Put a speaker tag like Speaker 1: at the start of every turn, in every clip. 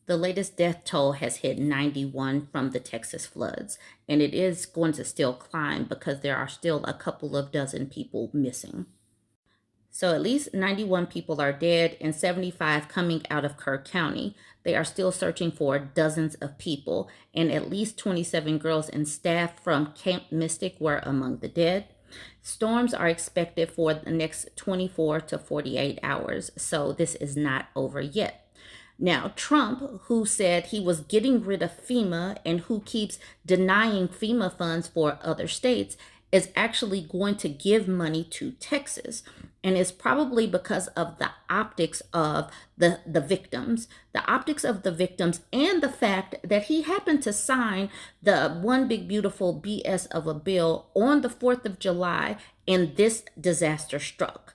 Speaker 1: The latest death toll has hit 91 from the Texas floods, and it is going to still climb because there are still a couple of dozen people missing. So at least 91 people are dead and 75 coming out of Kerr County. They are still searching for dozens of people, and at least 27 girls and staff from Camp Mystic were among the dead. Storms are expected for the next 24 to 48 hours, so this is not over yet. Now, Trump, who said he was getting rid of FEMA and who keeps denying FEMA funds for other states, is actually going to give money to Texas. And it's probably because of the optics of the victims, and the fact that he happened to sign the one big beautiful BS of a bill on the 4th of July and this disaster struck.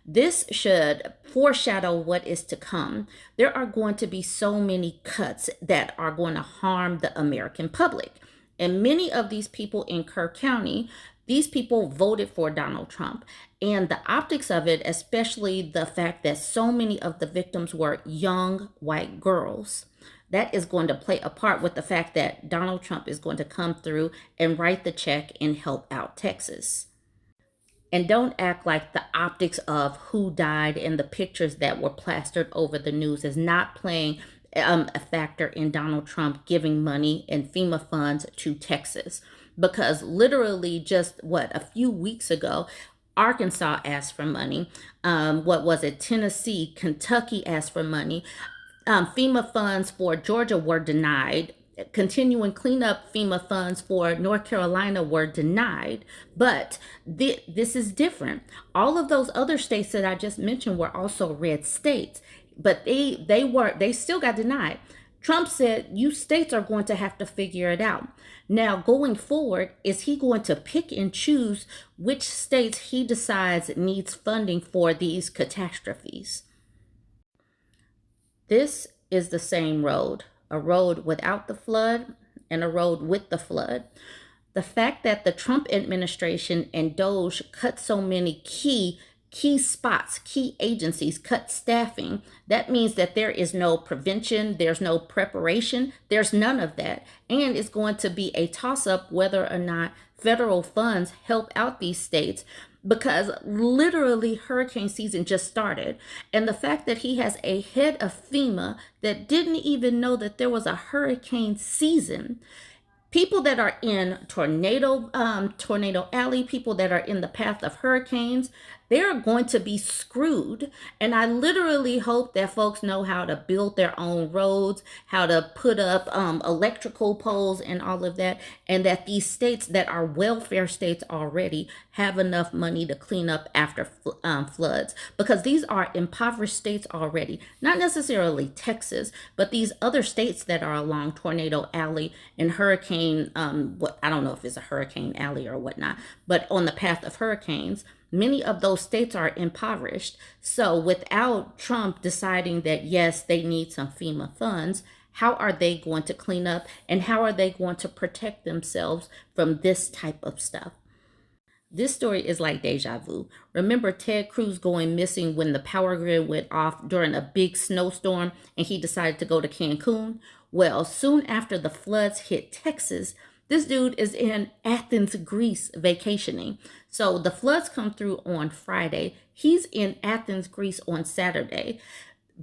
Speaker 1: This should foreshadow what is to come. There are going to be so many cuts that are going to harm the American public. And many of these people in Kerr County, these people voted for Donald Trump. And the optics of it, especially the fact that so many of the victims were young white girls, that is going to play a part with the fact that Donald Trump is going to come through and write the check and help out Texas. And don't act like the optics of who died and the pictures that were plastered over the news is not playing a factor in Donald Trump giving money and FEMA funds to Texas. Because literally just a few weeks ago, Arkansas asked for money. Tennessee, Kentucky asked for money. FEMA funds for Georgia were denied. Continuing cleanup FEMA funds for North Carolina were denied. But this is different. All of those other states that I just mentioned were also red states, but they still got denied. Trump said, you states are going to have to figure it out. Now, going forward, is he going to pick and choose which states he decides needs funding for these catastrophes? This is the same road, a road without the flood and a road with the flood. The fact that the Trump administration and DOGE cut so many key spots, key agencies, cut staffing, that means that there is no prevention, there's no preparation, there's none of that. And it's going to be a toss-up whether or not federal funds help out these states, because literally hurricane season just started. And the fact that he has a head of FEMA that didn't even know that there was a hurricane season. People that are in tornado alley, people that are in the path of hurricanes, they're going to be screwed. And I literally hope that folks know how to build their own roads, how to put up electrical poles and all of that, and that these states that are welfare states already have enough money to clean up after floods, because these are impoverished states already. Not necessarily Texas, but these other states that are along tornado alley and hurricane, I don't know if it's a hurricane alley or whatnot, but on the path of hurricanes, many of those states are impoverished. So without Trump deciding that, yes, they need some FEMA funds, how are they going to clean up and how are they going to protect themselves from this type of stuff? This story is like deja vu. Remember Ted Cruz going missing when the power grid went off during a big snowstorm and he decided to go to Cancun? Well, soon after the floods hit Texas, this dude is in Athens, Greece, vacationing. So the floods come through on Friday. He's in Athens, Greece on Saturday.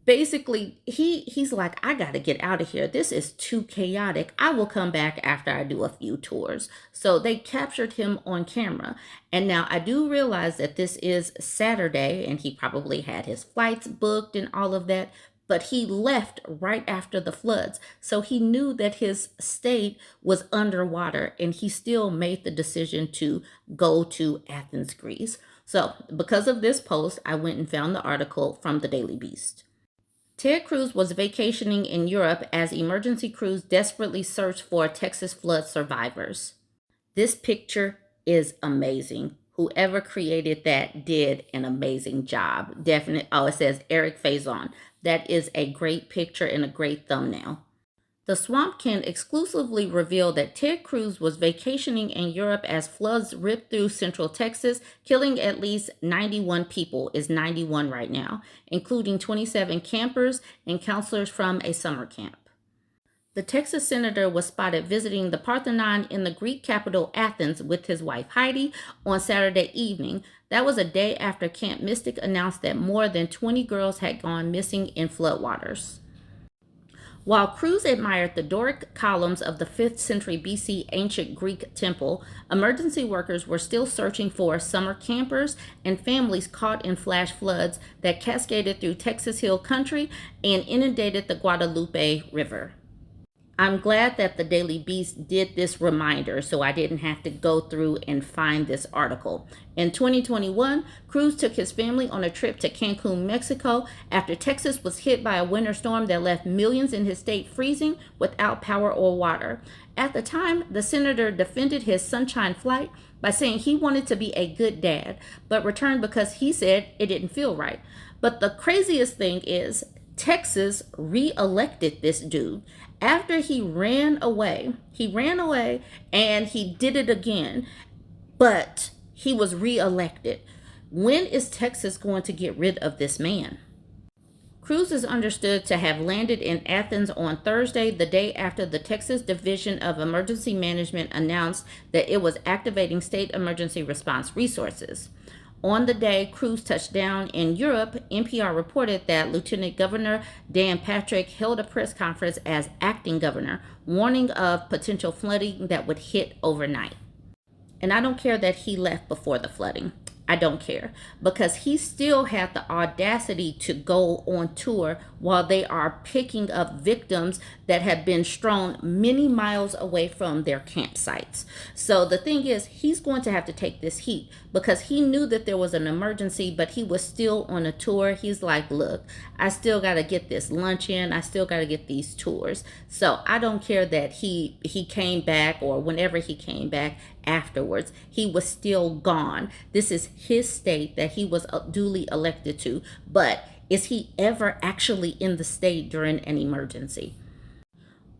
Speaker 1: Basically, he's like, I got to get out of here. This is too chaotic. I will come back after I do a few tours. So they captured him on camera. And now I do realize that this is Saturday and he probably had his flights booked and all of that. But he left right after the floods. So he knew that his state was underwater and he still made the decision to go to Athens, Greece. So because of this post, I went and found the article from the Daily Beast. Ted Cruz was vacationing in Europe as emergency crews desperately searched for Texas flood survivors. This picture is amazing. Whoever created that did an amazing job. Definitely. Oh, it says Eric Faison. That is a great picture and a great thumbnail. The Swamp can exclusively reveal that Ted Cruz was vacationing in Europe as floods ripped through central Texas, killing at least 91 people, is 91 right now, including 27 campers and counselors from a summer camp. The Texas senator was spotted visiting the Parthenon in the Greek capital Athens with his wife Heidi on Saturday evening. That was a day after Camp Mystic announced that more than 20 girls had gone missing in floodwaters. While Cruz admired the Doric columns of the 5th century BC ancient Greek temple, emergency workers were still searching for summer campers and families caught in flash floods that cascaded through Texas Hill Country and inundated the Guadalupe River. I'm glad that the Daily Beast did this reminder so I didn't have to go through and find this article. In 2021, Cruz took his family on a trip to Cancun, Mexico, after Texas was hit by a winter storm that left millions in his state freezing without power or water. At the time, the senator defended his sunshine flight by saying he wanted to be a good dad, but returned because he said it didn't feel right. But the craziest thing is, Texas re-elected this dude after he ran away. He ran away and he did it again, but he was re-elected. When is Texas going to get rid of this man? Cruz is understood to have landed in Athens on Thursday, the day after the Texas Division of Emergency Management announced that it was activating state emergency response resources. On the day Cruz touched down in Europe, NPR reported that Lieutenant Governor Dan Patrick held a press conference as acting governor, warning of potential flooding that would hit overnight. And I don't care that he left before the flooding. I don't care, because he still had the audacity to go on tour while they are picking up victims that have been strewn many miles away from their campsites. So the thing is, he's going to have to take this heat because he knew that there was an emergency, but he was still on a tour. He's like, look, I still got to get this lunch in. I still got to get these tours. So I don't care that he came back, or whenever he came back afterwards, he was still gone. This is his state that he was duly elected to, but is he ever actually in the state during an emergency?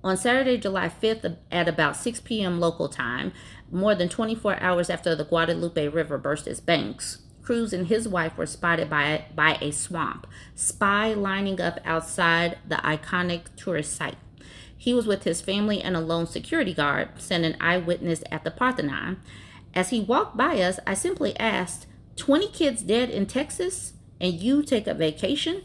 Speaker 1: On Saturday, July 5th at about 6 p.m. local time, more than 24 hours after the Guadalupe River burst its banks, Cruz and his wife were spotted by a swamp, spy lining up outside the iconic tourist site. He was with his family and a lone security guard, said an eyewitness at the Parthenon. As he walked by us, I simply asked, 20 kids dead in Texas, and you take a vacation?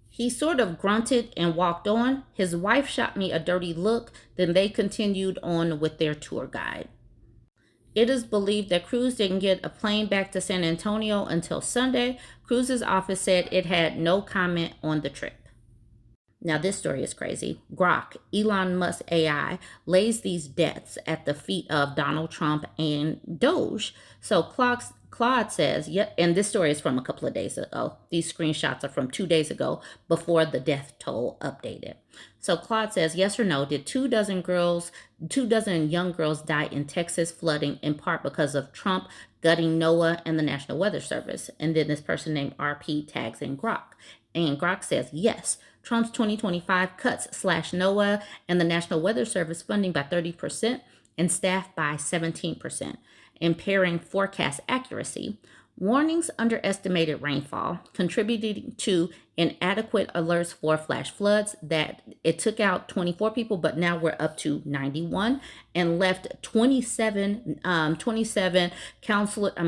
Speaker 1: He sort of grunted and walked on. His wife shot me a dirty look, then they continued on with their tour guide. It is believed that Cruz didn't get a plane back to San Antonio until Sunday. Cruz's office said it had no comment on the trip. Now, this story is crazy. Grok, Elon Musk AI, lays these debts at the feet of Donald Trump and DOGE. So Claude says, yep, and this story is from a couple of days ago. These screenshots are from 2 days ago before the death toll updated. So Claude says, yes or no, did 2 dozen young girls die in Texas flooding in part because of Trump gutting NOAA and the National Weather Service? And then this person named RP tags in Grok. And Grok says, yes, Trump's 2025 cuts NOAA and the National Weather Service funding by 30% and staff by 17%, impairing forecast accuracy. Warnings underestimated rainfall, contributing to inadequate alerts for flash floods that it took out 24 people, but now we're up to 91, and left 27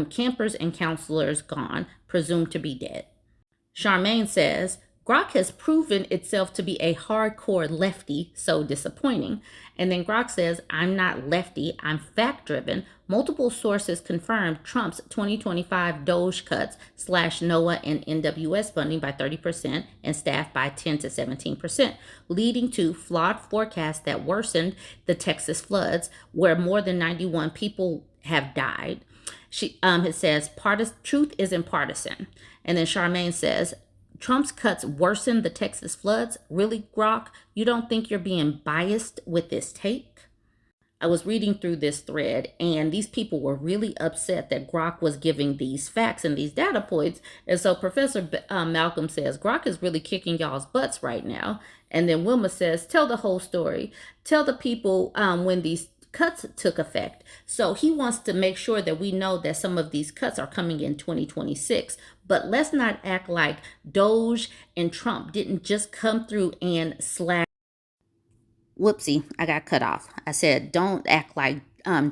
Speaker 1: campers and counselors gone, presumed to be dead. Charmaine says, Grok has proven itself to be a hardcore lefty, so disappointing. And then Grok says, I'm not lefty, I'm fact-driven. Multiple sources confirmed Trump's 2025 DOGE cuts NOAA and NWS funding by 30% and staff by 10 to 17%, leading to flawed forecasts that worsened the Texas floods, where more than 91 people have died. It says, truth isn't partisan. And then Charmaine says, Trump's cuts worsened the Texas floods? Really, Grok? You don't think you're being biased with this take? I was reading through this thread, and these people were really upset that Grok was giving these facts and these data points. And so Professor Malcolm says, Grok is really kicking y'all's butts right now. And then Wilma says, tell the whole story. Tell the people when these cuts took effect. So he wants to make sure that we know that some of these cuts are coming in 2026. But let's not act like DOGE and Trump didn't just come through and slash. Whoopsie, I got cut off. I said, don't act like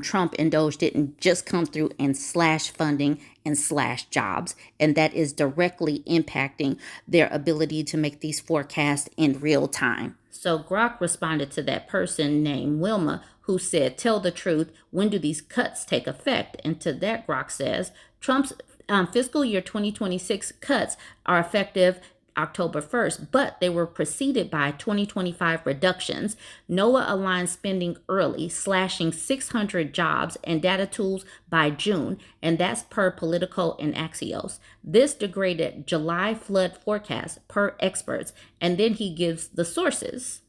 Speaker 1: Trump and Doge didn't just come through and slash funding and slash jobs. And that is directly impacting their ability to make these forecasts in real time. So Grok responded to that person named Wilma, who said, tell the truth. When do these cuts take effect? And to that, Grok says, Trump's fiscal year 2026 cuts are effective October 1st, but they were preceded by 2025 reductions. NOAA aligned spending early, slashing 600 jobs and data tools by June, and that's per Politico and Axios. This degraded July flood forecast per experts, and then he gives the sources.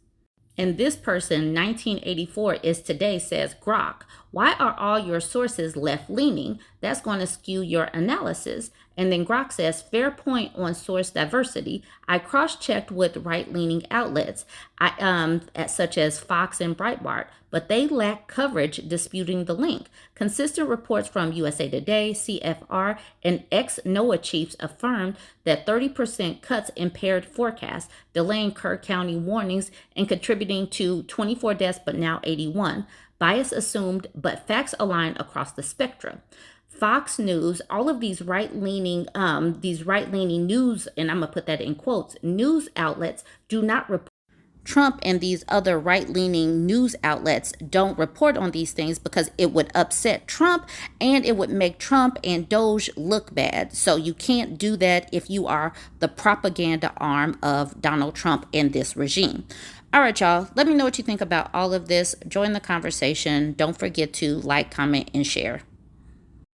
Speaker 1: And this person, 1984 is today, says, Grok, why are all your sources left leaning? That's going to skew your analysis. And then Grok says, fair point on source diversity. I cross-checked with right-leaning outlets, such as Fox and Breitbart, but they lack coverage disputing the link. Consistent reports from USA Today, CFR, and ex-NOAA chiefs affirmed that 30% cuts impaired forecasts, delaying Kerr County warnings and contributing to 24 deaths, but now 81. Bias assumed, but facts align across the spectrum. Fox News, all of these right-leaning news, and I'm gonna put that in quotes, news outlets do not report. Trump and these other right-leaning news outlets don't report on these things because it would upset Trump and it would make Trump and Doge look bad. So you can't do that if you are the propaganda arm of Donald Trump and this regime. All right, y'all, let me know what you think about all of this. Join the conversation. Don't forget to like, comment, and share.